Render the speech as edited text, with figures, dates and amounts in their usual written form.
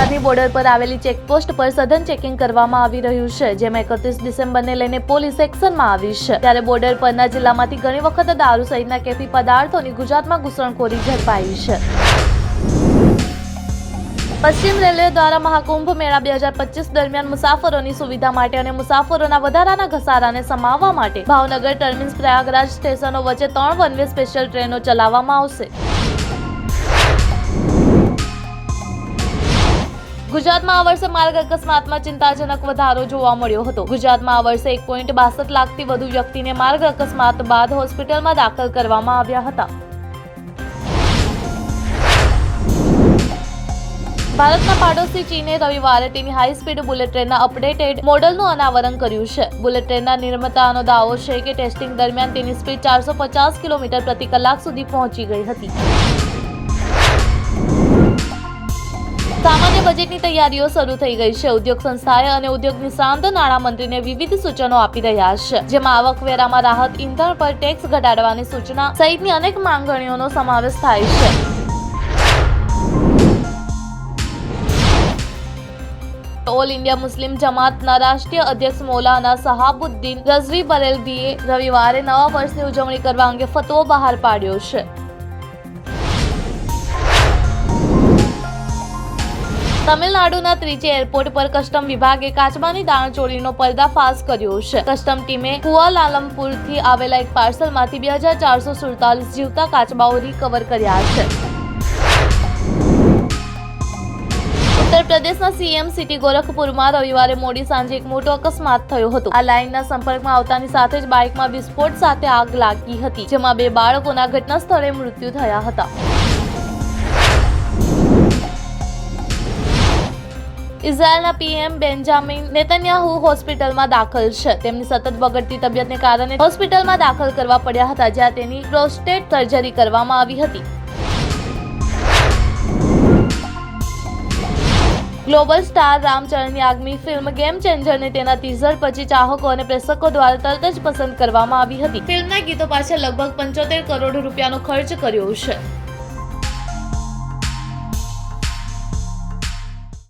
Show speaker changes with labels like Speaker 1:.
Speaker 1: ગુજરાતની બોર્ડર પર આવેલી ચેકપોસ્ટ પર સઘન ચેકિંગ કરવામાં આવી રહ્યું છે, જેમાં 31 ડિસેમ્બરને લઈને પોલીસ એક્શનમાં આવી છે. ત્યારે બોર્ડર પરના જિલ્લામાંથી ઘણી વખત દારૂ સહિતના કેફી પદાર્થોની ગુજરાતમાં ઘૂસણખોરી ઝડપાઈ છે. પશ્ચિમ રેલવે દ્વારા મહાકુંભ મેળા 2025 દરમિયાન મુસાફરોની સુવિધા માટે અને મુસાફરોના વધારાના ઘસારાને સમાવવા માટે ભાવનગર ટર્મિનસ પ્રયાગરાજ સ્ટેશનો વચ્ચે 3 વન વે સ્પેશિયલ ટ્રેનો ચલાવવામાં આવશે. ગુજરાતમાં આ વર્ષે માર્ગ અકસ્માતમાં ચિંતાજનક વધારો જોવા મળ્યો હતો. ગુજરાતમાં આ વર્ષે 1.62 લાખથી વધુ વ્યક્તિને માર્ગ અકસ્માત બાદ હોસ્પિટલમાં દાખલ કરવામાં આવ્યા હતા. ભારતના પાડોશી ચીને રવિવારે તેની હાઈ સ્પીડ બુલેટ ટ્રેનના અપડેટેડ મોડલનું અનાવરણ કર્યું છે. બુલેટ ટ્રેનના નિર્માતાનો દાવો છે કે ટેસ્ટિંગ દરમિયાન તેની સ્પીડ 450 કિલોમીટર પ્રતિ કલાક સુધી પહોંચી ગઈ હતી. સામાન્ય બજેટની તૈયારીઓ શરૂ થઈ ગઈ છે. ઉદ્યોગ સંસ્થાએ અને ઉદ્યોગ નિષ્ણાંત નાણામંત્રીને વિવિધ સૂચનો આપી રહ્યા છે, જેમાં આવકવેરામાં રાહત, ઈંધણ પર ટેક્સ ઘટાડવાની સૂચના સહિતની અનેક માંગણીઓનો સમાવેશ થાય છે. ઓલ ઇન્ડિયા મુસ્લિમ જમાતના રાષ્ટ્રીય અધ્યક્ષ મૌલાના સહાબુદ્દીન રઝવી બરેલવીએ રવિવારે નવા વર્ષની ઉજવણી કરવા અંગે ફતવો બહાર પાડ્યો છે. તમિલનાડુના ત્રિચી એરપોર્ટ પર કસ્ટમ વિભાગે કાચબાની દાણચોરીનો પર્દાફાશ કર્યો છે. કસ્ટમ ટીમે કુઆલાલમપુરથી આવેલા એક પાર્સલમાંથી 2447 જીવતા કાચબાઓ રિકવર કર્યા છે. ઉત્તર પ્રદેશના સીએમ સિટી ગોરખપુરમાં રવિવારે મોડી સાંજે એક મોટો અકસ્માત થયો હતો. આ લાઇનના સંપર્કમાં આવતાની સાથે જ બાઇકમાં વિસ્ફોટ સાથે આગ લાગી હતી, જેમાં 2 બાળકોના ઘટના સ્થળે મૃત્યુ થયા હતા. ઇઝરાયેલના પીએમ બેન્જામિન નેતન્યાહુ હોસ્પિટલમાં દાખલ છે. તેમની સતત બગડતી તબિયતને કારણે હોસ્પિટલમાં દાખલ કરવા પડ્યા હતા, જ્યાં તેની પ્રોસ્ટેટ સર્જરી કરવામાં આવી હતી. ગ્લોબલ સ્ટાર રામચરણની આગામી ફિલ્મ ગેમ ચેન્જરને તેના ટીઝર પછી ચાહકો અને પ્રેક્ષકો દ્વારા તરત જ પસંદ કરવામાં આવી હતી. ફિલ્મના ગીતો પાછળ લગભગ 75 કરોડ રૂપિયાનો ખર્ચ કર્યો છે.